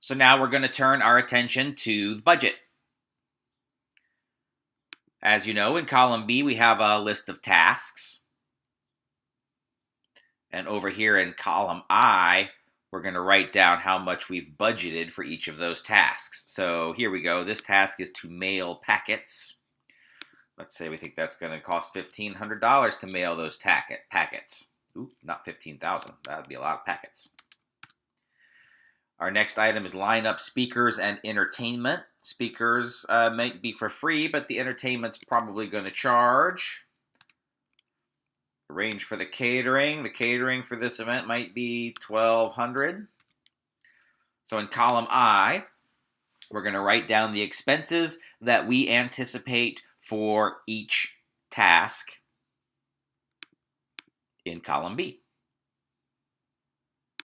So now we're going to turn our attention to the budget. As you know, in column B, we have a list of tasks. And over here in column I, we're going to write down how much we've budgeted for each of those tasks. So here we go. This task is to mail packets. Let's say we think that's going to cost $1,500 to mail those packets. Ooh, not $15,000. That would be a lot of packets. Our next item is line up speakers and entertainment. Speakers might be for free, but the entertainment's probably going to charge. Arrange for the catering. The catering for this event might be $1,200. So in column I, we're going to write down the expenses that we anticipate for each task in column B.